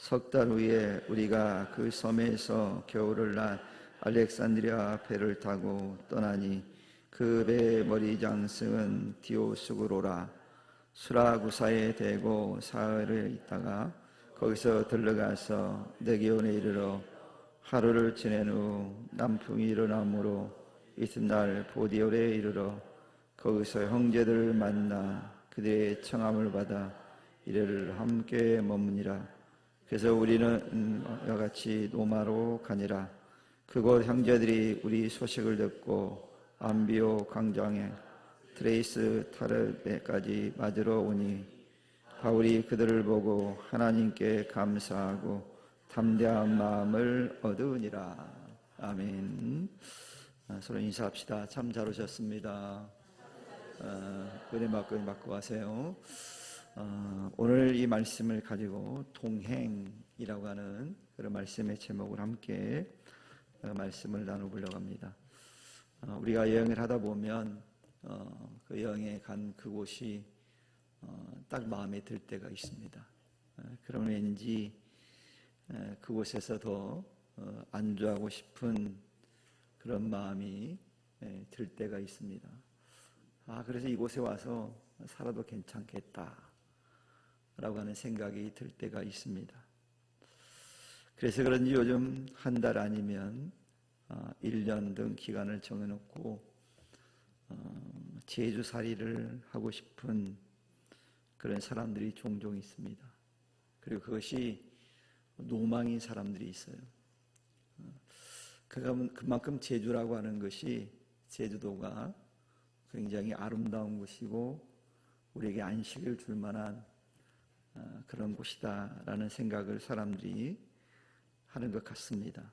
석 달 후에 우리가 그 섬에서 겨울을 날 알렉산드리아 배를 타고 떠나니 그 배의 머리 장승은 디오스구로라. 수라구사에 대고 사흘을 있다가 거기서 들러가서 네게온에 이르러 하루를 지낸 후 남풍이 일어나므로 이튿날 보디올에 이르러 거기서 형제들을 만나 그들의 청함을 받아 이래를 함께 머무니라. 그래서 우리는 이와 같이 노마로 가니라. 그곳 형제들이 우리 소식을 듣고 암비오 광장에 트레이스 타르베까지 맞으러 오니 바울이 그들을 보고 하나님께 감사하고 담대한 마음을 얻으니라. 아멘. 서로 인사합시다. 참 잘 오셨습니다. 은혜 받고 가세요. 오늘 이 말씀을 가지고 동행이라고 하는 그런 말씀의 제목을 함께 말씀을 나눠보려고 합니다. 우리가 여행을 하다 보면 그 여행에 간 그곳이 딱 마음에 들 때가 있습니다. 그러면 왠지 그곳에서 더 안주하고 싶은 그런 마음이 들 때가 있습니다. 그래서 이곳에 와서 살아도 괜찮겠다 라고 하는 생각이 들 때가 있습니다. 그래서 그런지 요즘 한 달 아니면 1년 등 기간을 정해놓고 제주살이를 하고 싶은 그런 사람들이 종종 있습니다. 그리고 그것이 노망인 사람들이 있어요. 그만큼 제주라고 하는 것이, 제주도가 굉장히 아름다운 곳이고 우리에게 안식을 줄 만한 그런 곳이다라는 생각을 사람들이 하는 것 같습니다.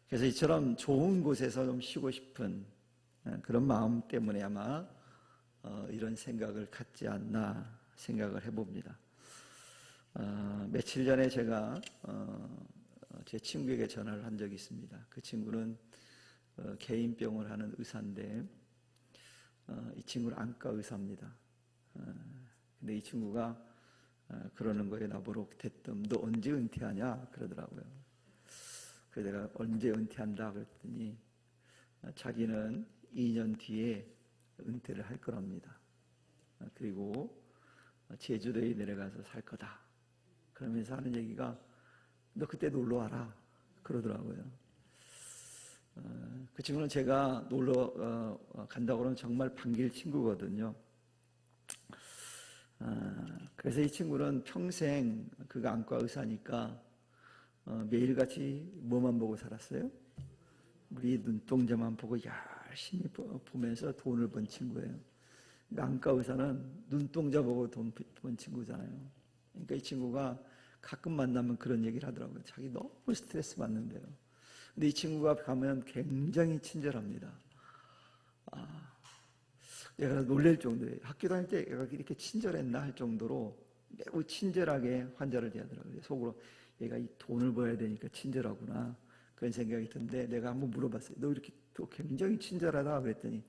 그래서 이처럼 좋은 곳에서 좀 쉬고 싶은 그런 마음 때문에 아마 이런 생각을 갖지 않나 생각을 해봅니다. 며칠 전에 제가 제 친구에게 전화를 한 적이 있습니다. 그 친구는 개인병을 하는 의사인데 이 친구는 안과 의사입니다. 근데 이 친구가 그러는 거예요. 나보러 대뜸 너 언제 은퇴하냐 그러더라고요. 그래서 내가 언제 은퇴한다 그랬더니 자기는 2년 뒤에 은퇴를 할 거랍니다. 그리고 제주도에 내려가서 살 거다. 그러면서 하는 얘기가 너 그때 놀러 와라 그러더라고요. 그 친구는 제가 놀러 간다고 하면 정말 반길 친구거든요. 그래서 이 친구는 평생 그가 안과 의사니까 매일같이 뭐만 보고 살았어요? 우리 눈동자만 보고 열심히 보면서 돈을 번 친구예요. 안과 의사는 눈동자 보고 돈 번 친구잖아요. 그러니까 이 친구가 가끔 만나면 그런 얘기를 하더라고요. 자기 너무 스트레스 받는데요. 근데 이 친구가 가면 굉장히 친절합니다. 얘가 놀랄 정도예요. 학교 다닐 때 얘가 이렇게 친절했나 할 정도로 매우 친절하게 환자를 대하더라고요. 속으로 얘가 이 돈을 벌어야 되니까 친절하구나 그런 생각이 드는데 내가 한번 물어봤어요. 너 이렇게 또 굉장히 친절하다 그랬더니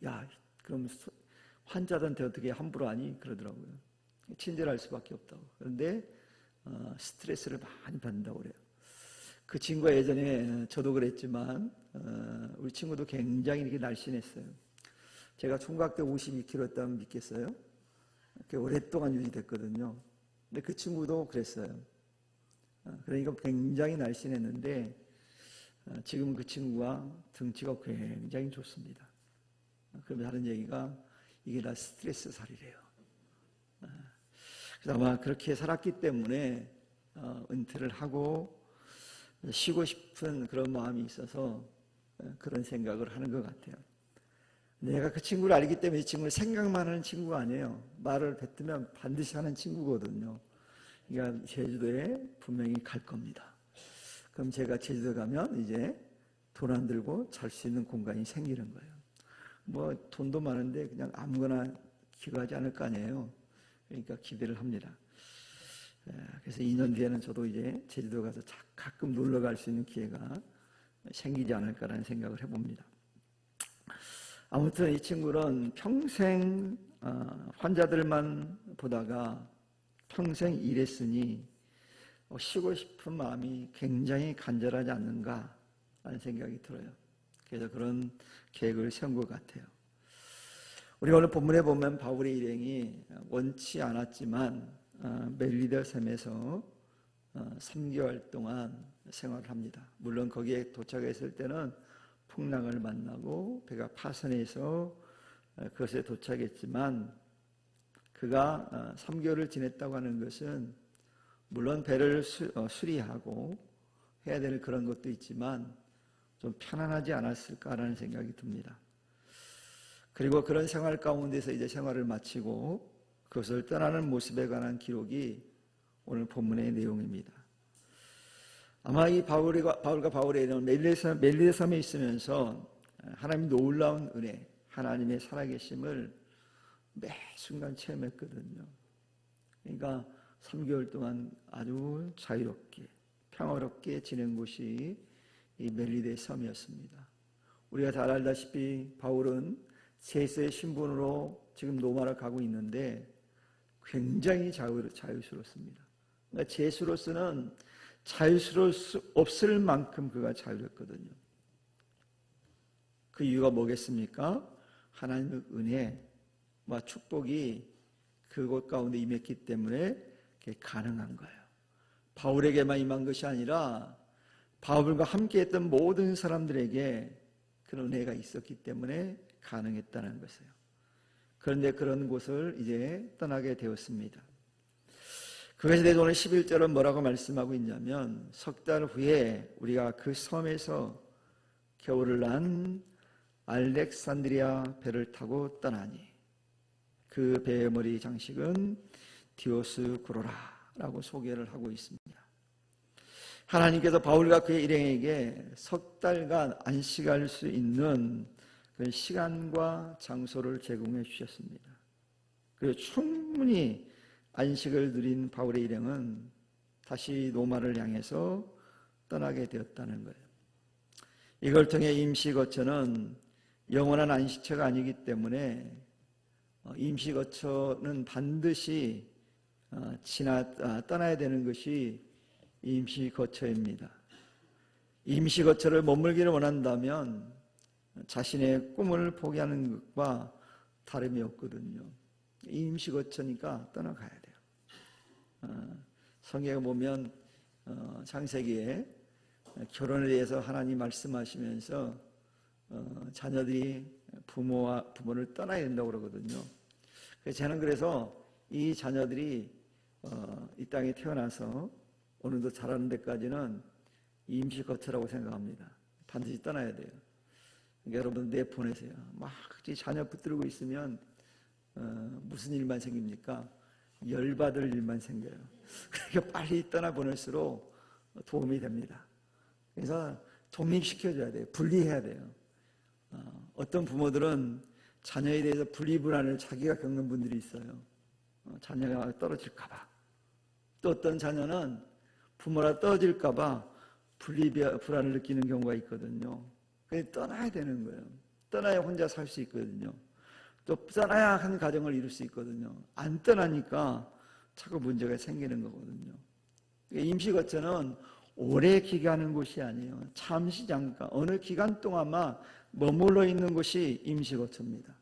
야 그럼 환자들한테 어떻게 함부로 하니? 그러더라고요. 친절할 수밖에 없다고. 그런데 스트레스를 많이 받는다고 그래요. 그 친구가 예전에 저도 그랬지만 우리 친구도 굉장히 이렇게 날씬했어요. 제가 총각 때 52kg였다면 믿겠어요? 꽤 오랫동안 유지됐거든요. 근데 그 친구도 그랬어요. 그러니까 굉장히 날씬했는데 지금 그 친구가 등치가 굉장히 좋습니다. 그러면 하는 얘기가 이게 다 스트레스 살이래요. 그래서 아마 그렇게 살았기 때문에 은퇴를 하고 쉬고 싶은 그런 마음이 있어서 그런 생각을 하는 것 같아요. 내가 그 친구를 알기 때문에 이 친구를 생각만 하는 친구가 아니에요. 말을 뱉으면 반드시 하는 친구거든요. 그러니까 제주도에 분명히 갈 겁니다. 그럼 제가 제주도 가면 이제 돈 안 들고 잘 수 있는 공간이 생기는 거예요. 뭐 돈도 많은데 그냥 아무거나 기도하지 않을 거 아니에요. 그러니까 기대를 합니다. 그래서 2년 뒤에는 저도 이제 제주도 가서 가끔 놀러 갈 수 있는 기회가 생기지 않을까라는 생각을 해봅니다. 아무튼 이 친구는 평생 환자들만 보다가 평생 일했으니 쉬고 싶은 마음이 굉장히 간절하지 않는가 하는 생각이 들어요. 그래서 그런 계획을 세운 것 같아요. 우리 오늘 본문에 보면 바울의 일행이 원치 않았지만 멜리데 섬에서 3개월 동안 생활을 합니다. 물론 거기에 도착했을 때는 풍랑을 만나고 배가 파선해서 그것에 도착했지만 그가 3개월을 지냈다고 하는 것은 물론 배를 수리하고 해야 되는 그런 것도 있지만 좀 편안하지 않았을까라는 생각이 듭니다. 그리고 그런 생활 가운데서 이제 생활을 마치고 그것을 떠나는 모습에 관한 기록이 오늘 본문의 내용입니다. 아마 이 바울과 바울의 이런 멜리데 섬에 있으면서 하나님의 놀라운 은혜, 하나님의 살아계심을 매 순간 체험했거든요. 그러니까 3개월 동안 아주 자유롭게 평화롭게 지낸 곳이 이 멜리데 섬이었습니다. 우리가 잘 알다시피 바울은 세세의 신분으로 지금 로마를 가고 있는데 굉장히 자유스럽습니다. 그러니까 제수로서는 자유스러울 수 없을 만큼 그가 자유롭거든요. 그 이유가 뭐겠습니까? 하나님의 은혜와 축복이 그곳 가운데 임했기 때문에 그게 가능한 거예요. 바울에게만 임한 것이 아니라 바울과 함께했던 모든 사람들에게 그런 은혜가 있었기 때문에 가능했다는 것이에요. 그런데 그런 곳을 이제 떠나게 되었습니다. 그것에 대해서 오늘 11절은 뭐라고 말씀하고 있냐면 석 달 후에 우리가 그 섬에서 겨울을 난 알렉산드리아 배를 타고 떠나니 그 배의 머리 장식은 디오스구로라라고 소개를 하고 있습니다. 하나님께서 바울과 그의 일행에게 석 달간 안식할 수 있는 그 시간과 장소를 제공해 주셨습니다. 그리고 충분히 안식을 누린 바울의 일행은 다시 로마를 향해서 떠나게 되었다는 거예요. 이걸 통해 임시거처는 영원한 안식처가 아니기 때문에 임시거처는 반드시 떠나야 되는 것이 임시거처입니다. 임시거처를 머물기를 원한다면 자신의 꿈을 포기하는 것과 다름이 없거든요. 임시거처니까 떠나가야 돼요. 성경에 보면 창세기에 결혼에 대해서 하나님 말씀하시면서 자녀들이 부모를 떠나야 된다고 그러거든요. 저는 그래서 이 자녀들이 이 땅에 태어나서 어느 정도 자라는 데까지는 임시거처라고 생각합니다. 반드시 떠나야 돼요. 그러니까 여러분 내보내세요. 막 자녀 붙들고 있으면 무슨 일만 생깁니까? 열받을 일만 생겨요. 그러니까 빨리 떠나보낼수록 도움이 됩니다. 그래서 독립시켜줘야 돼요. 분리해야 돼요. 어떤 부모들은 자녀에 대해서 분리불안을 자기가 겪는 분들이 있어요. 자녀가 떨어질까봐. 또 어떤 자녀는 부모라 떨어질까봐 분리불안을 느끼는 경우가 있거든요. 그래서 떠나야 되는 거예요. 떠나야 혼자 살 수 있거든요. 또 떠나야 한 가정을 이룰 수 있거든요. 안 떠나니까 자꾸 문제가 생기는 거거든요. 임시거처는 오래 기간하는 곳이 아니에요. 잠시 잠깐 어느 기간 동안만 머물러 있는 곳이 임시거처입니다.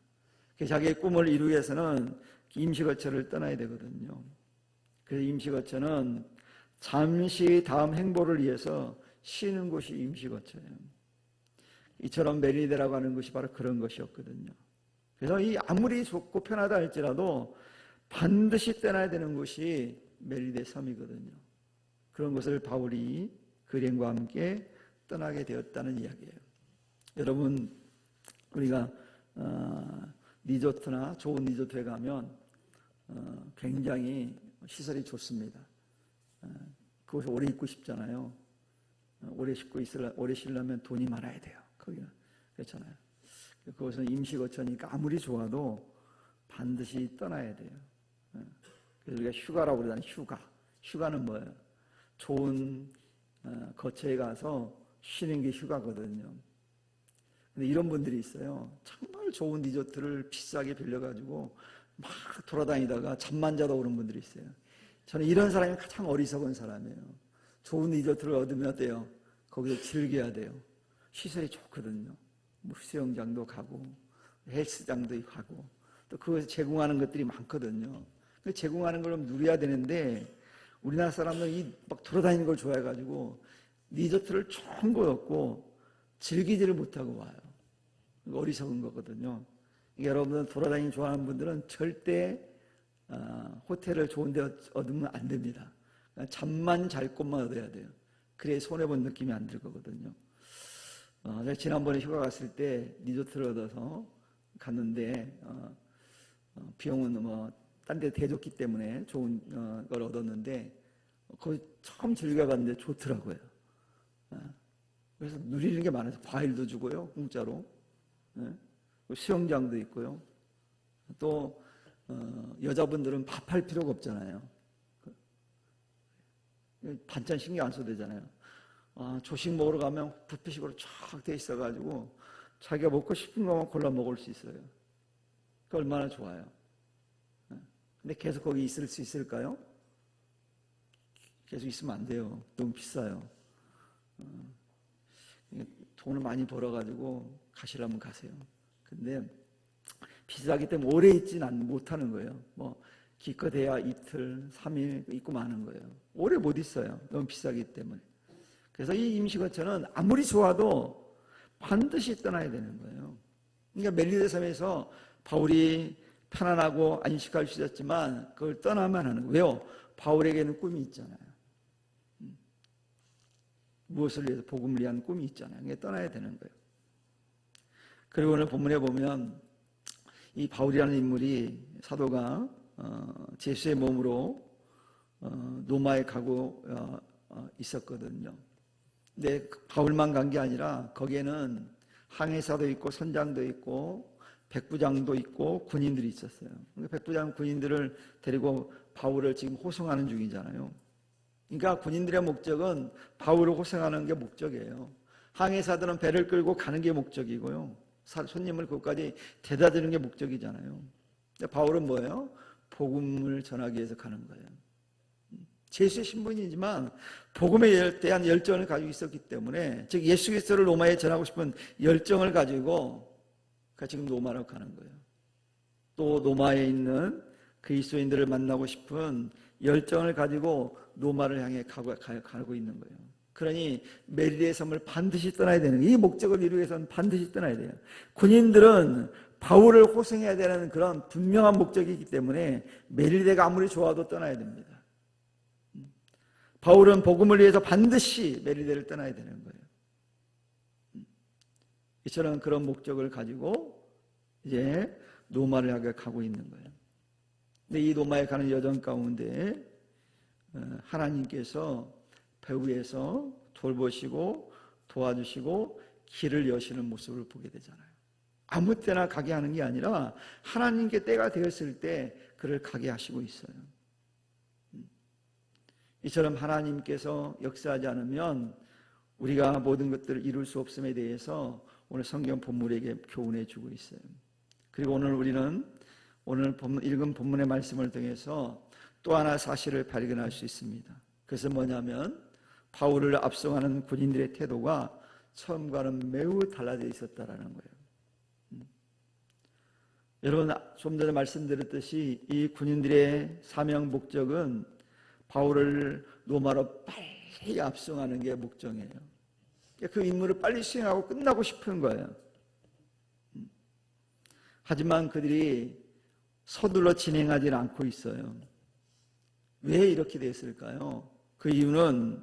자기의 꿈을 이루기 위해서는 임시거처를 떠나야 되거든요. 그래서 임시거처는 잠시 다음 행보를 위해서 쉬는 곳이 임시거처예요. 이처럼 멜리데라고 하는 것이 바로 그런 것이었거든요. 그래서 이 아무리 좋고 편하다 할지라도 반드시 떠나야 되는 곳이 멜리데 섬이거든요. 그런 것을 바울이 그림과 함께 떠나게 되었다는 이야기예요. 여러분, 우리가 리조트나 좋은 리조트에 가면 굉장히 시설이 좋습니다. 그곳에 오래 있고 싶잖아요. 오래 쉬려면 돈이 많아야 돼요. 거기는 그렇잖아요. 그것은 임시거처니까 아무리 좋아도 반드시 떠나야 돼요. 그래서 우리가 휴가라고 그러잖아요. 휴가는 뭐예요? 좋은 거처에 가서 쉬는 게 휴가거든요. 근데 이런 분들이 있어요. 정말 좋은 리조트를 비싸게 빌려가지고 막 돌아다니다가 잠만 자다 오는 분들이 있어요. 저는 이런 사람이 가장 어리석은 사람이에요. 좋은 리조트를 얻으면 어때요? 거기서 즐겨야 돼요. 시설이 좋거든요. 뭐 수영장도 가고 헬스장도 가고 또 그것을 제공하는 것들이 많거든요. 그 제공하는 걸 누려야 되는데 우리나라 사람들은 막 돌아다니는 걸 좋아해가지고 리조트를 좋은 거였고 즐기지를 못하고 와요. 어리석은 거거든요. 여러분들 돌아다니는 좋아하는 분들은 절대 호텔을 좋은 데 얻으면 안 됩니다. 잠만 잘 곳만 얻어야 돼요. 그래야 손해본 느낌이 안 들 거거든요. 제가 지난번에 휴가 갔을 때 리조트를 얻어서 갔는데 비용은 뭐 딴 데 대줬기 때문에 좋은 걸 얻었는데 거기 처음 즐겨봤는데 좋더라고요. 그래서 누리는 게 많아서 과일도 주고요, 공짜로. 수영장도 있고요. 또 여자분들은 밥할 필요가 없잖아요. 반찬 신경 안 써도 되잖아요. 조식 먹으러 가면 뷔페식으로 쫙 돼 있어가지고 자기가 먹고 싶은 것만 골라 먹을 수 있어요. 그 얼마나 좋아요. 근데 계속 거기 있을 수 있을까요? 계속 있으면 안 돼요. 너무 비싸요. 돈을 많이 벌어가지고 가시려면 가세요. 근데 비싸기 때문에 오래 있지는 못하는 거예요. 뭐 기껏해야 이틀, 3일 있고 마는 거예요. 오래 못 있어요. 너무 비싸기 때문에. 그래서 이 임시거처는 아무리 좋아도 반드시 떠나야 되는 거예요. 그러니까 멜리데 섬에서 바울이 편안하고 안식할 수 있었지만 그걸 떠나만 하는 거예요. 왜요? 바울에게는 꿈이 있잖아요. 무엇을 위해서 복음을 위한 꿈이 있잖아요. 그게 떠나야 되는 거예요. 그리고 오늘 본문에 보면 이 바울이라는 인물이 사도가 제수의 몸으로 로마에 가고 있었거든요. 근데 바울만 간 게 아니라 거기에는 항해사도 있고 선장도 있고 백부장도 있고 군인들이 있었어요. 백부장 군인들을 데리고 바울을 지금 호송하는 중이잖아요. 그러니까 군인들의 목적은 바울을 호송하는 게 목적이에요. 항해사들은 배를 끌고 가는 게 목적이고요. 손님을 그것까지 대다 주는 게 목적이잖아요. 근데 바울은 뭐예요? 복음을 전하기 위해서 가는 거예요. 제수의 신분이지만 복음에 대한 열정을 가지고 있었기 때문에, 즉 예수 그리스도를 로마에 전하고 싶은 열정을 가지고 지금 로마로 가는 거예요. 또 로마에 있는 그리스도인들을 만나고 싶은 열정을 가지고 로마를 향해 가고 있는 거예요. 그러니 멜리데 섬을 반드시 떠나야 되는 거예요. 이 목적을 이루기 위해서는 반드시 떠나야 돼요. 군인들은 바울을 호송해야 되는 그런 분명한 목적이 있기 때문에 멜리데가 아무리 좋아도 떠나야 됩니다. 바울은 복음을 위해서 반드시 멜리데를 떠나야 되는 거예요. 이처럼 그런 목적을 가지고 이제 로마를 향해 가고 있는 거예요. 근데 이 로마에 가는 여정 가운데 하나님께서 배후에서 돌보시고 도와주시고 길을 여시는 모습을 보게 되잖아요. 아무 때나 가게 하는 게 아니라 하나님께 때가 되었을 때 그를 가게 하시고 있어요. 이처럼 하나님께서 역사하지 않으면 우리가 모든 것들을 이룰 수 없음에 대해서 오늘 성경 본문에게 교훈해 주고 있어요. 그리고 오늘 우리는 오늘 읽은 본문의 말씀을 통해서 또 하나 사실을 발견할 수 있습니다. 그것은 뭐냐면 바울을 압송하는 군인들의 태도가 처음과는 매우 달라져 있었다라는 거예요. 여러분, 좀 전에 말씀드렸듯이 이 군인들의 사명 목적은 바울을 로마로 빨리 압송하는 게 목적이에요. 그 임무를 빨리 수행하고 끝나고 싶은 거예요. 하지만 그들이 서둘러 진행하지 않고 있어요. 왜 이렇게 됐을까요? 그 이유는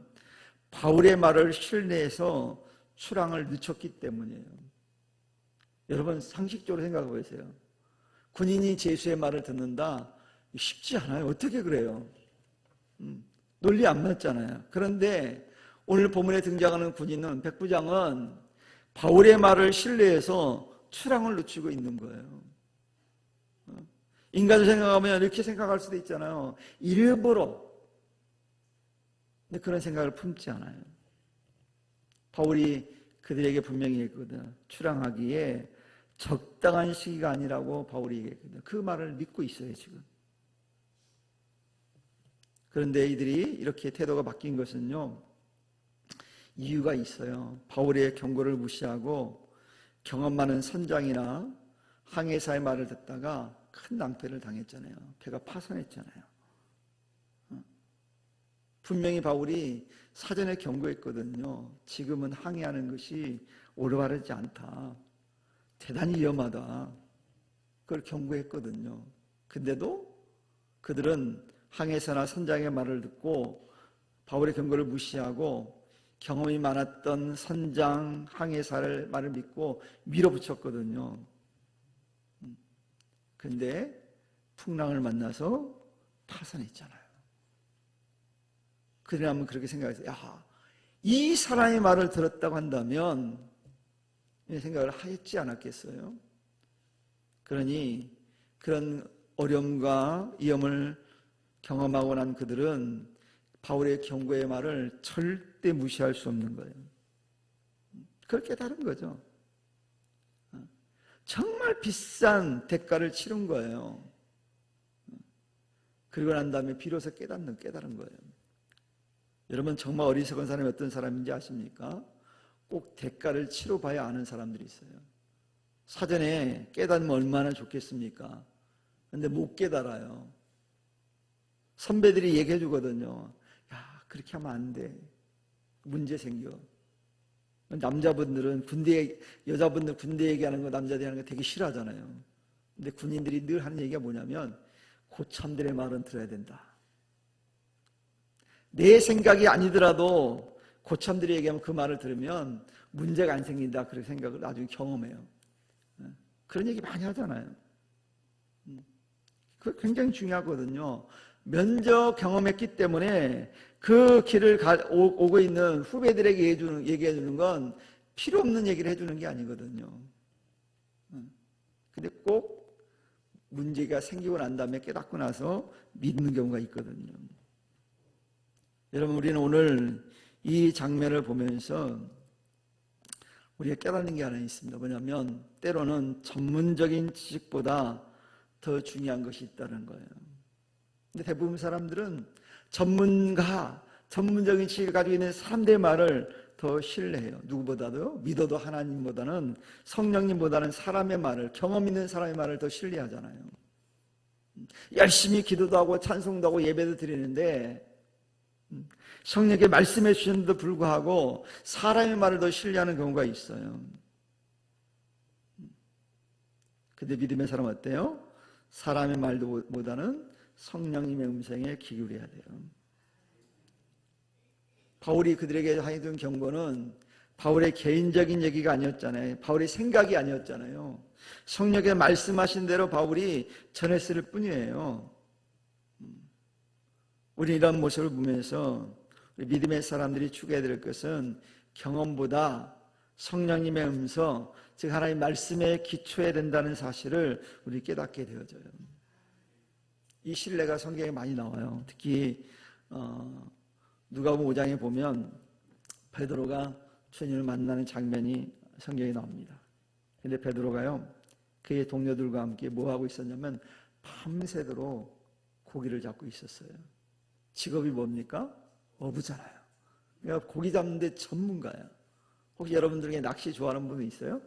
바울의 말을 신뢰해서 출항을 늦췄기 때문이에요. 여러분, 상식적으로 생각해 보세요. 군인이 제수의 말을 듣는다? 쉽지 않아요. 어떻게 그래요? 논리 안 맞잖아요. 그런데 오늘 본문에 등장하는 군인은, 백부장은 바울의 말을 신뢰해서 출항을 늦추고 있는 거예요. 인간을 생각하면 이렇게 생각할 수도 있잖아요. 일부러. 근데 그런 생각을 품지 않아요. 바울이 그들에게 분명히 얘기했거든. 출항하기에 적당한 시기가 아니라고 바울이 얘기했거든. 그 말을 믿고 있어요, 지금. 그런데 이들이 이렇게 태도가 바뀐 것은요, 이유가 있어요. 바울의 경고를 무시하고 경험 많은 선장이나 항해사의 말을 듣다가 큰 낭패를 당했잖아요. 배가 파손했잖아요. 분명히 바울이 사전에 경고했거든요. 지금은 항해하는 것이 올바르지 않다. 대단히 위험하다. 그걸 경고했거든요. 근데도 그들은 항해사나 선장의 말을 듣고 바울의 경고를 무시하고 경험이 많았던 선장, 항해사를 말을 믿고 밀어붙였거든요. 근데 풍랑을 만나서 파산했잖아요. 그러면 그렇게 생각해서, 야, 이 사람의 말을 들었다고 한다면 이 생각을 하였지 않았겠어요? 그러니 그런 어려움과 위험을 경험하고 난 그들은 바울의 경고의 말을 절대 무시할 수 없는 거예요. 그걸 깨달은 거죠. 정말 비싼 대가를 치른 거예요. 그리고 난 다음에 비로소 깨달은 거예요. 여러분, 정말 어리석은 사람이 어떤 사람인지 아십니까? 꼭 대가를 치러봐야 아는 사람들이 있어요. 사전에 깨달으면 얼마나 좋겠습니까? 근데 못 깨달아요. 선배들이 얘기해 주거든요. 야, 그렇게 하면 안 돼. 문제 생겨. 남자분들은 여자분들 군대 얘기하는 거, 남자들이 하는 거 되게 싫어하잖아요. 근데 군인들이 늘 하는 얘기가 뭐냐면, 고참들의 말은 들어야 된다. 내 생각이 아니더라도 고참들이 얘기하면 그 말을 들으면 문제가 안 생긴다. 그런 생각을 나중에 경험해요. 그런 얘기 많이 하잖아요. 그거 굉장히 중요하거든요. 면접 경험했기 때문에 그 길을 오고 있는 후배들에게 얘기해 주는 건 필요 없는 얘기를 해주는 게 아니거든요. 근데 꼭 문제가 생기고 난 다음에 깨닫고 나서 믿는 경우가 있거든요. 여러분, 우리는 오늘 이 장면을 보면서 우리가 깨닫는 게 하나 있습니다. 뭐냐면 때로는 전문적인 지식보다 더 중요한 것이 있다는 거예요. 근데 대부분 사람들은 전문적인 지식을 가지고 있는 사람들의 말을 더 신뢰해요. 누구보다도, 믿어도 하나님보다는, 성령님보다는 사람의 말을, 경험 있는 사람의 말을 더 신뢰하잖아요. 열심히 기도도 하고 찬송도 하고 예배도 드리는데 성령께 말씀해 주셨는데도 불구하고 사람의 말을 더 신뢰하는 경우가 있어요. 근데 믿음의 사람은 어때요? 사람의 말보다는 성령님의 음성에 귀 기울여야 돼요. 바울이 그들에게 해준 경고는 바울의 개인적인 얘기가 아니었잖아요. 바울의 생각이 아니었잖아요. 성령께 말씀하신 대로 바울이 전했을 뿐이에요. 우리 이런 모습을 보면서 우리 믿음의 사람들이 추구해야 될 것은 경험보다 성령님의 음성, 즉 하나님의 말씀에 기초해야 된다는 사실을 우리 깨닫게 되어져요. 이 신뢰가 성경에 많이 나와요. 특히 누가복음 5장에 보면 베드로가 주님을 만나는 장면이 성경에 나옵니다. 근데 베드로가요, 그의 동료들과 함께 뭐 하고 있었냐면 밤새도록 고기를 잡고 있었어요. 직업이 뭡니까? 어부잖아요. 그러니까 고기 잡는 데 전문가야. 혹시 여러분들 중에 낚시 좋아하는 분이 있어요?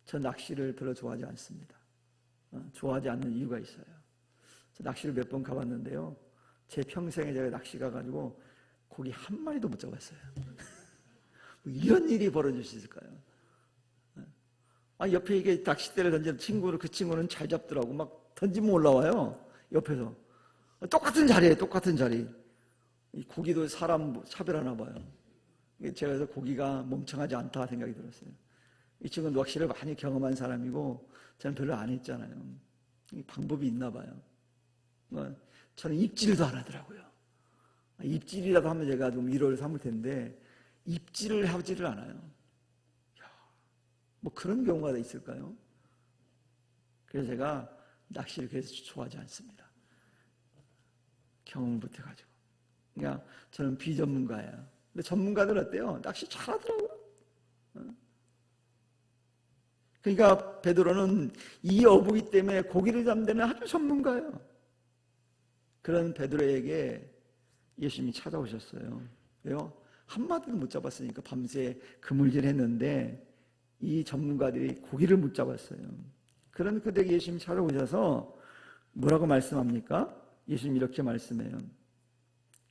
저 낚시를 별로 좋아하지 않습니다. 좋아하지 않는 이유가 있어요. 저 낚시를 몇 번 가봤는데요, 제 평생에 제가 낚시 가가지고 고기 한 마리도 못 잡았어요. 이런 일이 벌어질 수 있을까요? 옆에 이게 낚싯대를 던지는 친구를, 그 친구는 잘 잡더라고. 막 던지면 올라와요. 옆에서. 똑같은 자리에, 똑같은 자리. 이 고기도 사람 차별하나 봐요. 제가 그래서 고기가 멍청하지 않다 생각이 들었어요. 이 친구는 낚시를 많이 경험한 사람이고 저는 별로 안 했잖아요. 방법이 있나 봐요. 저는 입질도 안 하더라고요. 입질이라도 하면 제가 좀 위로를 삼을 텐데 입질을 하지를 않아요. 뭐 그런 경우가 있을까요? 그래서 제가 낚시를 그래서 좋아하지 않습니다. 경험을 못해가지고. 그러니까 저는 비전문가예요. 근데 전문가들 어때요? 낚시 잘하더라고요. 그러니까 베드로는 이 어부기 때문에 고기를 잡는 데는 아주 전문가예요. 그런 베드로에게 예수님이 찾아오셨어요. 왜요? 한마디도 못 잡았으니까 밤새 그물질했는데 이 전문가들이 고기를 못 잡았어요. 그런 그들에게 예수님이 찾아오셔서 뭐라고 말씀합니까? 예수님이 이렇게 말씀해요.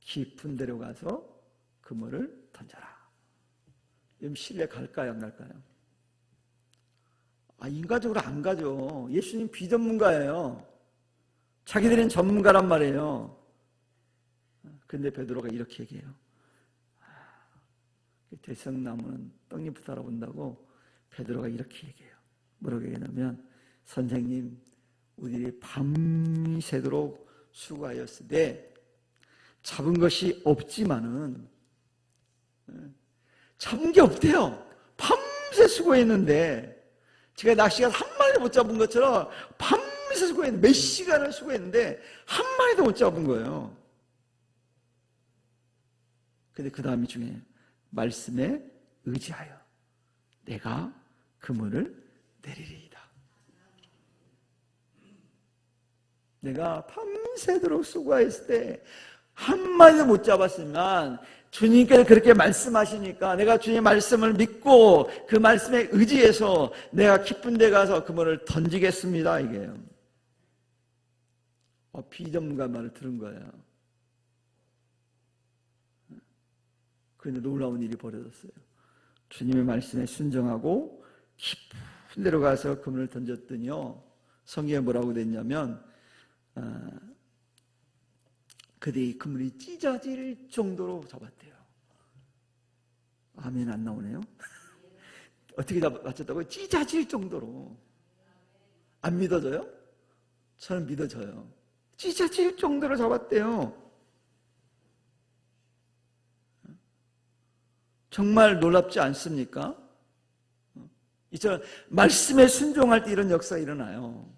깊은 데로 가서 그물을 던져라. 여러분 신뢰 갈까요? 안 갈까요? 인간적으로 안 가죠. 예수님 비전문가예요. 자기들은 전문가란 말이에요. 근데 베드로가 이렇게 얘기해요. 대성나무는 떡잎부터 알아본다고 베드로가 이렇게 얘기해요. 뭐라고 얘기하냐면 선생님 우리들이 밤이 새도록 수고하였으되 잡은 것이 없지만은 잡은 게 없대요. 밤새 수고했는데 제가 낚시가 한 마리도 못 잡은 것처럼 밤새 수고했는데 몇 시간을 수고했는데 한 마리도 못 잡은 거예요. 근데 그 다음이 중요해요. 말씀에 의지하여 내가 그물을 내리리이다. 내가 밤새도록 수고했을 때 한 마리도 못 잡았으면 주님께서 그렇게 말씀하시니까 내가 주님의 말씀을 믿고 그 말씀에 의지해서 내가 깊은 데 가서 그물을 던지겠습니다. 이게요. 비전문가 말을 들은 거예요. 그런데 놀라운 일이 벌어졌어요. 주님의 말씀에 순종하고 깊은 데로 가서 그물을 던졌더니요. 성경에 뭐라고 됐냐면 그들이 그물이 찢어질 정도로 잡았대요. 아멘 안 나오네요. 어떻게 맞췄다고요? 찢어질 정도로. 안 믿어져요? 저는 믿어져요. 찢어질 정도로 잡았대요. 정말 놀랍지 않습니까? 이처럼 말씀에 순종할 때 이런 역사가 일어나요.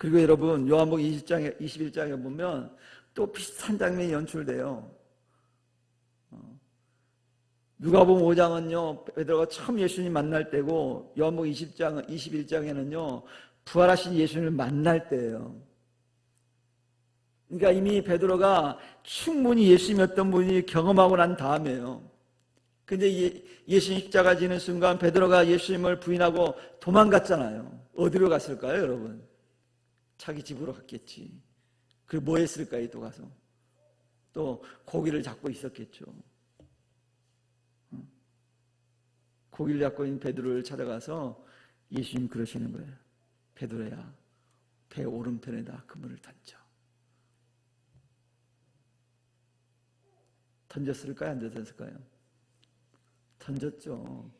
그리고 여러분 요한복음 21장에 보면 또 비슷한 장면이 연출돼요. 누가복음 5장은요 베드로가 처음 예수님 만날 때고 요한복음 21장에는요 부활하신 예수님을 만날 때예요. 그러니까 이미 베드로가 충분히 예수님이 어떤 분이 경험하고 난 다음에요. 근데 예수님 십자가 지는 순간 베드로가 예수님을 부인하고 도망갔잖아요. 어디로 갔을까요, 여러분? 자기 집으로 갔겠지. 그리고 뭐 했을까요, 또 가서? 또 고기를 잡고 있었겠죠. 고기를 잡고 있는 베드로를 찾아가서 예수님 그러시는 거예요. 베드로야, 배 오른편에다 그물을 던져. 던졌을까요? 안 던졌을까요? 던졌죠.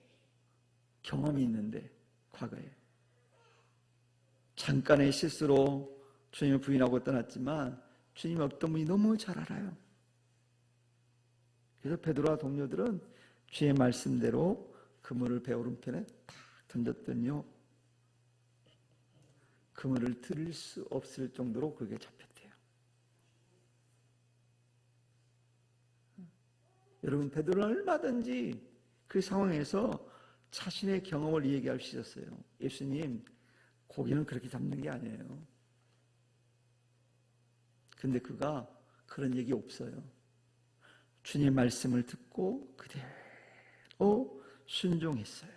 경험이 있는데 과거에 잠깐의 실수로 주님을 부인하고 떠났지만 주님이 어떤 분이 너무 잘 알아요. 그래서 베드로와 동료들은 주의 말씀대로 그물을 배 오른편에 탁 던졌더니요 그물을 들을 수 없을 정도로 그게 잡혔대요. 여러분 베드로는 얼마든지 그 상황에서 자신의 경험을 얘기할 수 있었어요. 예수님 고기는 그렇게 잡는 게 아니에요. 근데 그가 그런 얘기 없어요. 주님 말씀을 듣고 그대로 순종했어요.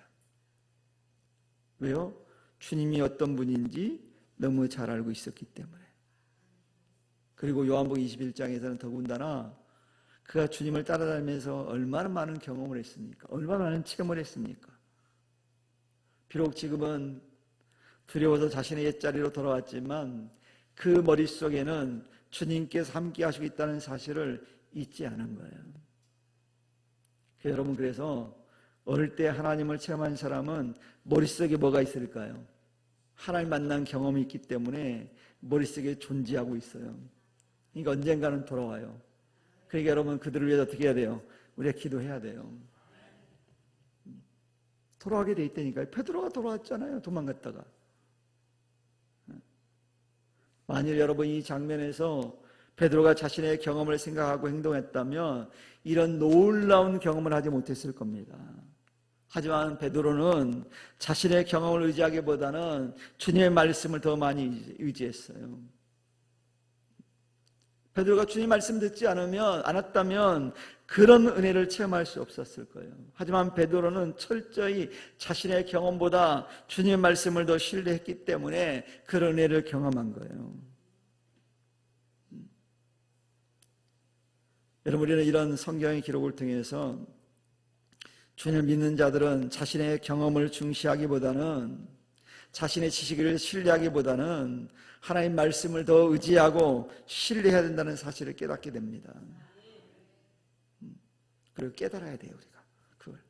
왜요? 주님이 어떤 분인지 너무 잘 알고 있었기 때문에. 그리고 요한복음 21장에서는 더군다나 그가 주님을 따라다니면서 얼마나 많은 경험을 했습니까? 얼마나 많은 체험을 했습니까? 비록 지금은 두려워서 자신의 옛자리로 돌아왔지만 그 머릿속에는 주님께서 함께 하시고 있다는 사실을 잊지 않은 거예요. 여러분 그래서 어릴 때 하나님을 체험한 사람은 머릿속에 뭐가 있을까요? 하나님 만난 경험이 있기 때문에 머릿속에 존재하고 있어요. 그러니까 언젠가는 돌아와요. 그러니까 여러분 그들을 위해서 어떻게 해야 돼요? 우리가 기도해야 돼요. 돌아가게 돼 있다니까요. 베드로가 돌아왔잖아요. 도망갔다가. 만일 여러분 이 장면에서 베드로가 자신의 경험을 생각하고 행동했다면 이런 놀라운 경험을 하지 못했을 겁니다. 하지만 베드로는 자신의 경험을 의지하기보다는 주님의 말씀을 더 많이 의지했어요. 베드로가 주님 말씀 듣지 않았다면 그런 은혜를 체험할 수 없었을 거예요. 하지만 베드로는 철저히 자신의 경험보다 주님의 말씀을 더 신뢰했기 때문에 그런 은혜를 경험한 거예요. 여러분, 우리는 이런 성경의 기록을 통해서 주님을 믿는 자들은 자신의 경험을 중시하기보다는, 자신의 지식을 신뢰하기보다는 하나님 말씀을 더 의지하고 신뢰해야 된다는 사실을 깨닫게 됩니다. 그리고 깨달아야 돼요, 우리가 그걸.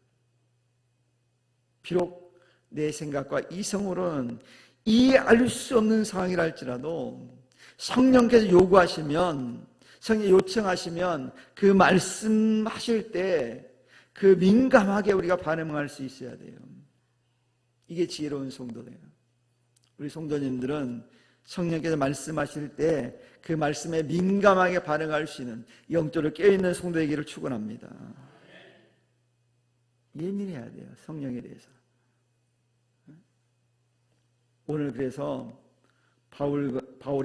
비록 내 생각과 이성으로는 이해할 수 없는 상황이라 할지라도 성령께서 요구하시면, 성령 요청하시면 그 말씀하실 때 그 민감하게 우리가 반응할 수 있어야 돼요. 이게 지혜로운 성도예요. 우리 성도님들은 성령께서 말씀하실 때 그 말씀에 민감하게 반응할 수 있는 영적으로 깨어있는 성도 되기를 축원합니다. 예민해야 돼요, 성령에 대해서. 오늘 그래서 바울을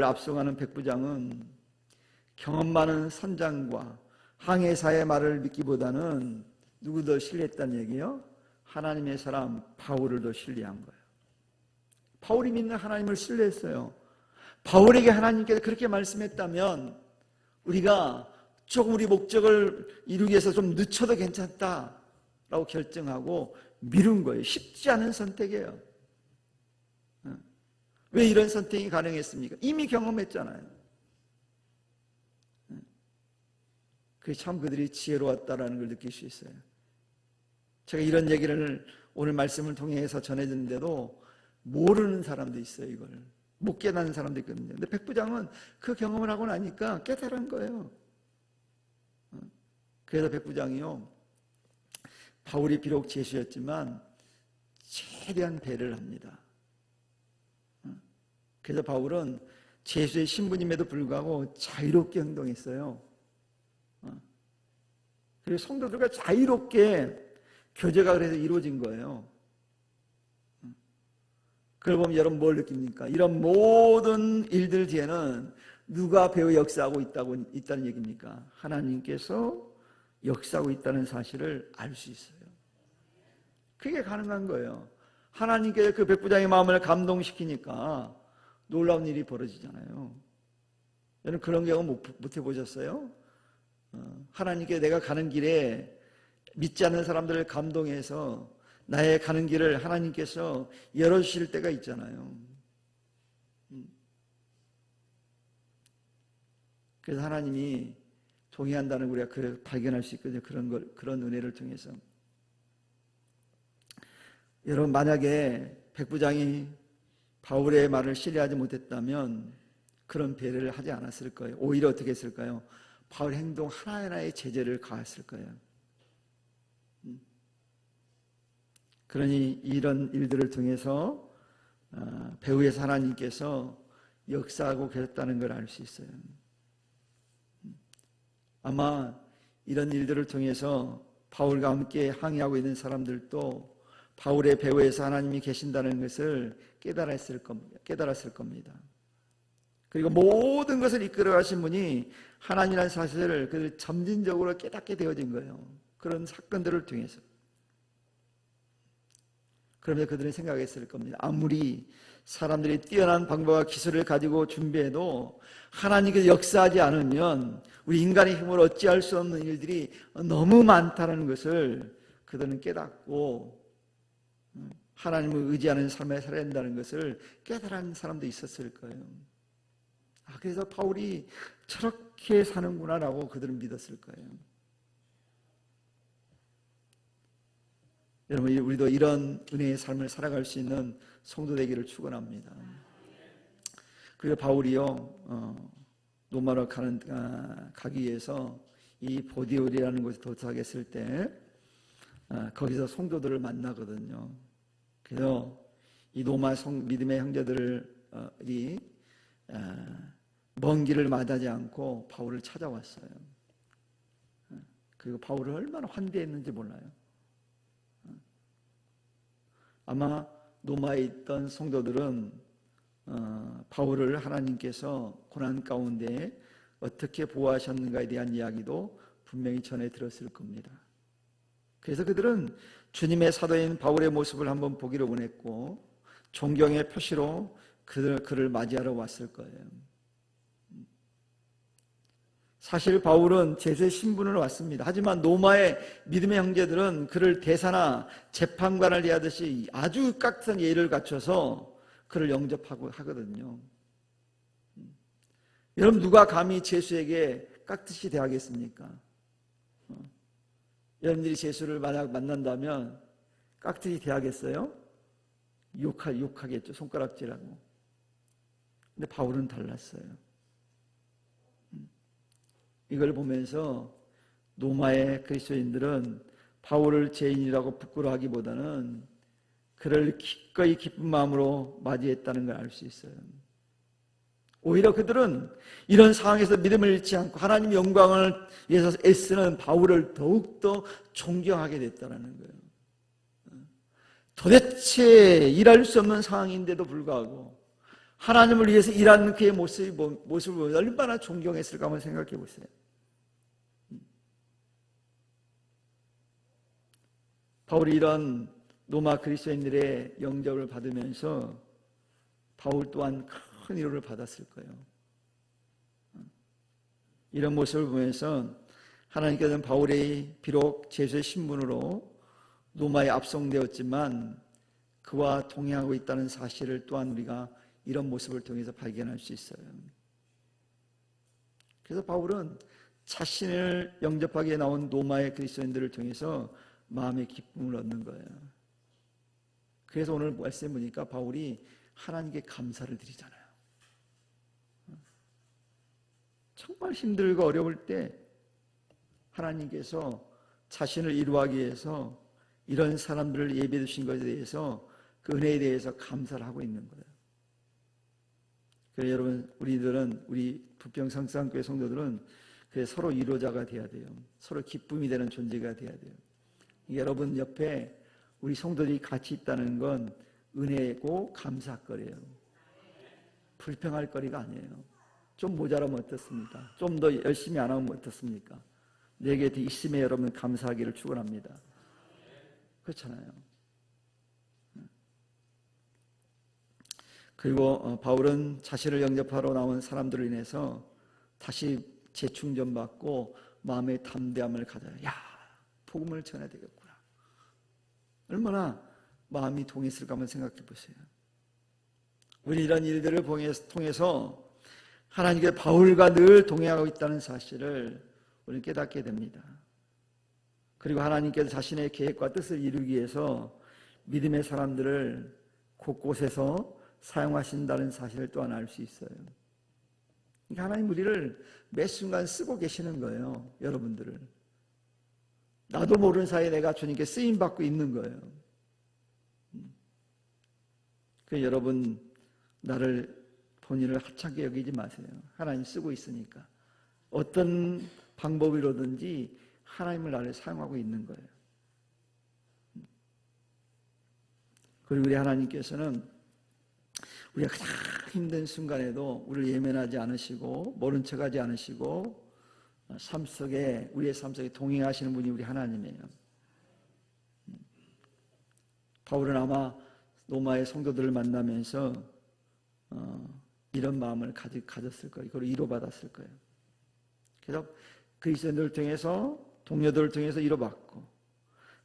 앞서가는 백부장은 경험 많은 선장과 항해사의 말을 믿기보다는 누구 더 신뢰했다는 얘기예요? 하나님의 사람 바울을 더 신뢰한 거예요. 바울이 믿는 하나님을 신뢰했어요. 바울에게 하나님께서 그렇게 말씀했다면 우리가 조금 우리 목적을 이루기 위해서 좀 늦춰도 괜찮다라고 결정하고 미룬 거예요. 쉽지 않은 선택이에요. 왜 이런 선택이 가능했습니까? 이미 경험했잖아요. 그게 참 그들이 지혜로웠다라는 걸 느낄 수 있어요. 제가 이런 얘기를 오늘 말씀을 통해서 전해주는데도 모르는 사람도 있어요. 이걸 못 깨닫는 사람도 있거든요. 근데 백부장은 그 경험을 하고 나니까 깨달은 거예요. 그래서 백부장이요, 바울이 비록 죄수였지만 최대한 배려를 합니다. 그래서 바울은 죄수의 신분임에도 불구하고 자유롭게 행동했어요. 그리고 성도들과 자유롭게 교제가 그래서 이루어진 거예요. 그걸 보면 여러분 뭘 느낍니까? 이런 모든 일들 뒤에는 누가 배우 역사하고 있다는 얘기입니까? 하나님께서 역사하고 있다는 사실을 알 수 있어요. 그게 가능한 거예요. 하나님께 그 백부장의 마음을 감동시키니까 놀라운 일이 벌어지잖아요. 여러분 그런 경우 못 해보셨어요? 하나님께 내가 가는 길에 믿지 않는 사람들을 감동해서 나의 가는 길을 하나님께서 열어주실 때가 있잖아요. 그래서 하나님이 동의한다는 우리가 발견할 수 있거든요. 그런 은혜를 통해서. 여러분 만약에 백부장이 바울의 말을 신뢰하지 못했다면 그런 배려를 하지 않았을 거예요. 오히려 어떻게 했을까요? 바울 행동 하나하나에 제재를 가했을 거예요. 그러니 이런 일들을 통해서 배후에서 하나님께서 역사하고 계셨다는 걸 알 수 있어요. 아마 이런 일들을 통해서 바울과 함께 항해하고 있는 사람들도 바울의 배후에서 하나님이 계신다는 것을 깨달았을 겁니다. 그리고 모든 것을 이끌어 가신 분이 하나님이라는 사실을 그들 점진적으로 깨닫게 되어진 거예요. 그런 사건들을 통해서. 그러면서 그들은 생각했을 겁니다. 아무리 사람들이 뛰어난 방법과 기술을 가지고 준비해도 하나님께서 역사하지 않으면 우리 인간의 힘으로 어찌할 수 없는 일들이 너무 많다는 것을 그들은 깨닫고 하나님을 의지하는 삶을 살아야 한다는 것을 깨달은 사람도 있었을 거예요. 그래서 바울이 저렇게 사는구나라고 그들은 믿었을 거예요. 여러분 우리도 이런 은혜의 삶을 살아갈 수 있는 성도 되기를 축원합니다. 그리고 바울이요 로마로 가기 위해서 이 보디올이라는 곳에 도착했을 때 거기서 성도들을 만나거든요. 그래서 이 로마 믿음의 형제들이 먼 길을 마다하지 않고 바울을 찾아왔어요. 그리고 바울을 얼마나 환대했는지 몰라요. 아마 로마에 있던 성도들은 바울을 하나님께서 고난 가운데 어떻게 보호하셨는가에 대한 이야기도 분명히 전해 들었을 겁니다. 그래서 그들은 주님의 사도인 바울의 모습을 한번 보기를 원했고 존경의 표시로 그를 맞이하러 왔을 거예요. 사실 바울은 제세 신분으로 왔습니다. 하지만 로마의 믿음의 형제들은 그를 대사나 재판관을 대하듯이 아주 깍듯한 예의를 갖춰서 그를 영접하고 하거든요. 여러분, 누가 감히 제수에게 깍듯이 대하겠습니까? 여러분들이 제수를 만약 만난다면 깍듯이 대하겠어요? 욕하겠죠. 손가락질하고. 근데 바울은 달랐어요. 이걸 보면서 로마의 그리스도인들은 바울을 죄인이라고 부끄러워하기보다는 그를 기꺼이 기쁜 마음으로 맞이했다는 걸 알 수 있어요. 오히려 그들은 이런 상황에서 믿음을 잃지 않고 하나님 영광을 위해서 애쓰는 바울을 더욱더 존경하게 됐다는 거예요. 도대체 일할 수 없는 상황인데도 불구하고 하나님을 위해서 일하는 그의 모습을 보면 얼마나 존경했을까 한번 생각해 보세요. 바울이 이런 로마 그리스도인들의 영접을 받으면서 바울 또한 큰 위로를 받았을 거예요. 이런 모습을 보면서 하나님께서는 바울이 비록 제수의 신분으로 로마에 압송되었지만 그와 동행하고 있다는 사실을 또한 우리가 이런 모습을 통해서 발견할 수 있어요. 그래서 바울은 자신을 영접하게 나온 로마의 그리스도인들을 통해서 마음의 기쁨을 얻는 거예요. 그래서 오늘 말씀 보니까 바울이 하나님께 감사를 드리잖아요. 정말 힘들고 어려울 때 하나님께서 자신을 이루하기 위해서 이런 사람들을 예비해 주신 것에 대해서 그 은혜에 대해서 감사를 하고 있는 거예요. 그래서 여러분, 우리 부평성쌍교회 성도들은 서로 위로자가 돼야 돼요. 서로 기쁨이 되는 존재가 돼야 돼요. 여러분 옆에 우리 성도들이 같이 있다는 건 은혜고 감사거리예요. 불평할 거리가 아니에요. 좀 모자라면 어떻습니까? 좀 더 열심히 안 하면 어떻습니까? 내 곁에 있음에 여러분 감사하기를 축원합니다. 그렇잖아요. 그리고 바울은 자신을 영접하러 나온 사람들로 인해서 다시 재충전받고 마음의 담대함을 가져요. 야, 복음을 전해야 되겠구나. 얼마나 마음이 동했을까 한번 생각해 보세요. 우리 이런 일들을 통해서 하나님께 바울과 늘 동행하고 있다는 사실을 우리는 깨닫게 됩니다. 그리고 하나님께서 자신의 계획과 뜻을 이루기 위해서 믿음의 사람들을 곳곳에서 사용하신다는 사실을 또한 알 수 있어요. 그러니까 하나님 우리를 매 순간 쓰고 계시는 거예요. 여러분들을. 나도 모르는 사이에 내가 주님께 쓰임받고 있는 거예요. 그래서 여러분, 본인을 하찮게 여기지 마세요. 하나님 쓰고 있으니까. 어떤 방법으로든지 하나님을 나를 사용하고 있는 거예요. 그리고 우리 하나님께서는 우리가 가장 힘든 순간에도 우리를 예면하지 않으시고 모른 척하지 않으시고 우리의 삶 속에 동행하시는 분이 우리 하나님이에요. 바울은 아마 로마의 성도들을 만나면서 이런 마음을 가졌을 거예요. 그걸 위로받았을 거예요. 그래서 그리스도인들을 통해서 동료들을 통해서 위로받고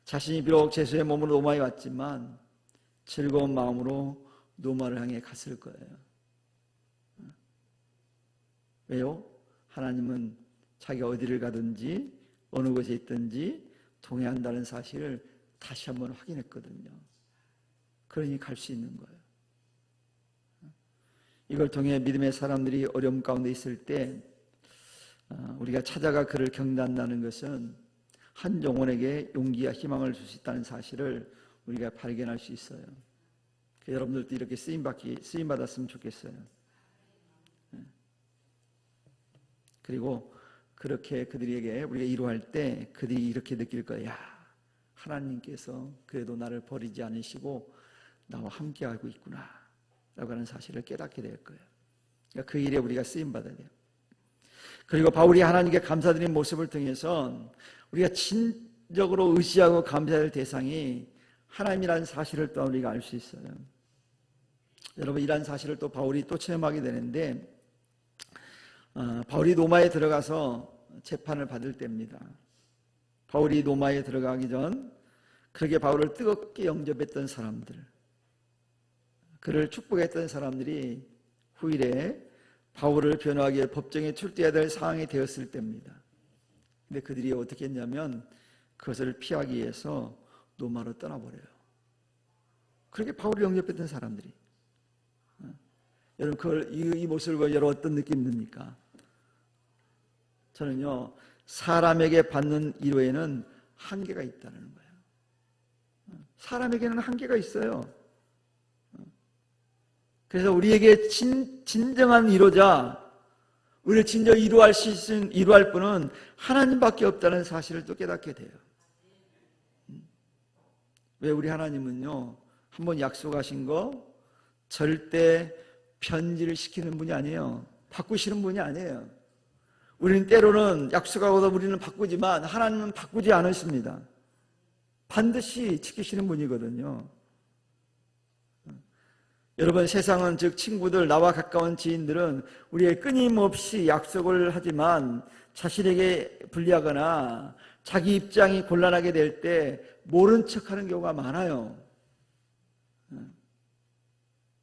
자신이 비록 제수의 몸으로 로마에 왔지만 즐거운 마음으로 로마를 향해 갔을 거예요. 왜요? 하나님은 자기가 어디를 가든지 어느 곳에 있든지 동행한다는 사실을 다시 한번 확인했거든요. 그러니 갈 수 있는 거예요. 이걸 통해 믿음의 사람들이 어려움 가운데 있을 때 우리가 찾아가 그를 격려한다는 것은 한 영혼에게 용기와 희망을 줄 수 있다는 사실을 우리가 발견할 수 있어요. 여러분들도 이렇게 쓰임받았으면 좋겠어요. 그리고 그렇게 그들에게 우리가 위로할 때 그들이 이렇게 느낄 거야. 하나님께서 그래도 나를 버리지 않으시고 나와 함께하고 있구나 라고 하는 사실을 깨닫게 될 거예요. 그러니까 그 일에 우리가 쓰임받아야 돼요. 그리고 바울이 하나님께 감사드린 모습을 통해서 우리가 진적으로 의지하고 감사할 대상이 하나님이라는 사실을 또 우리가 알 수 있어요. 여러분, 이러한 사실을 또 바울이 또 체험하게 되는데, 바울이 로마에 들어가서 재판을 받을 때입니다. 바울이 로마에 들어가기 전 그렇게 바울을 뜨겁게 영접했던 사람들, 그를 축복했던 사람들이 후일에 바울을 변호하기 위해 법정에 출두해야 될 상황이 되었을 때입니다. 근데 그들이 어떻게 했냐면 그것을 피하기 위해서 로마로 떠나버려요. 그렇게 바울을 영접했던 사람들이. 여러분, 이 모습을 보고 여러분 어떤 느낌 듭니까? 저는요, 사람에게 받는 위로에는 한계가 있다는 거예요. 사람에게는 한계가 있어요. 그래서 우리에게 진정한 위로자, 우리를 진정 위로할 분은 하나님밖에 없다는 사실을 또 깨닫게 돼요. 왜? 우리 하나님은요, 한번 약속하신 거 절대 변질을 시키는 분이 아니에요. 바꾸시는 분이 아니에요. 우리는 때로는 약속하고도 우리는 바꾸지만 하나님은 바꾸지 않으십니다. 반드시 지키시는 분이거든요. 여러분, 세상은, 즉 친구들, 나와 가까운 지인들은 우리의 끊임없이 약속을 하지만 자신에게 불리하거나 자기 입장이 곤란하게 될 때 모른 척하는 경우가 많아요.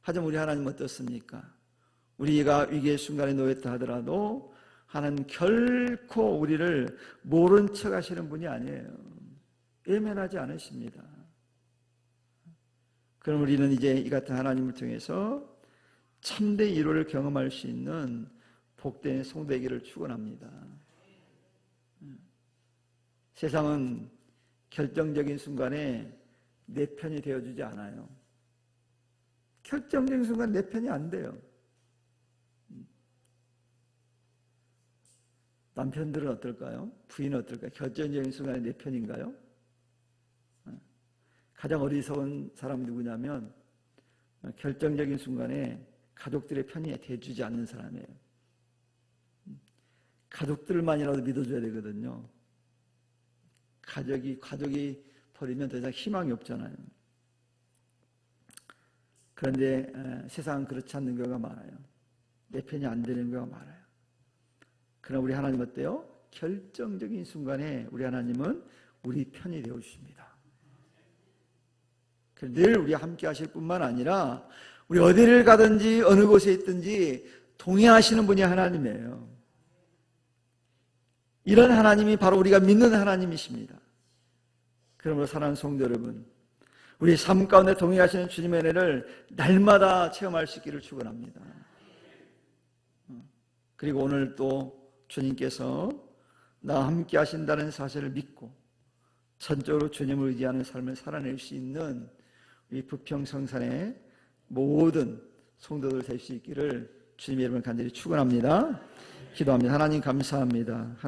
하지만 우리 하나님은 어떻습니까? 우리가 위기의 순간에 놓였다 하더라도 하나님 결코 우리를 모른 척 하시는 분이 아니에요. 외면하지 않으십니다. 그럼 우리는 이제 이 같은 하나님을 통해서 참된 위로를 경험할 수 있는 복된 성도이기를 축원합니다. 세상은 결정적인 순간에 내 편이 되어주지 않아요. 결정적인 순간 내 편이 안 돼요. 남편들은 어떨까요? 부인은 어떨까요? 결정적인 순간에 내 편인가요? 가장 어리석은 사람은 누구냐면 결정적인 순간에 가족들의 편이 돼주지 않는 사람이에요. 가족들만이라도 믿어줘야 되거든요. 가족이 버리면 더 이상 희망이 없잖아요. 그런데 세상은 그렇지 않는 경우가 많아요. 내 편이 안 되는 경우가 많아요. 그러나 우리 하나님 어때요? 결정적인 순간에 우리 하나님은 우리 편이 되어주십니다. 늘 우리와 함께 하실 뿐만 아니라 우리 어디를 가든지 어느 곳에 있든지 동행하시는 분이 하나님이에요. 이런 하나님이 바로 우리가 믿는 하나님이십니다. 그러므로 사랑하는 성도 여러분, 우리 삶 가운데 동행하시는 주님의 은혜를 날마다 체험할 수 있기를 축원합니다. 그리고 오늘 또 주님께서 나와 함께 하신다는 사실을 믿고 전적으로 주님을 의지하는 삶을 살아낼 수 있는 이 부평성산의 모든 성도들 될 수 있기를 주님의 이름을 간절히 축원합니다. 기도합니다. 하나님 감사합니다.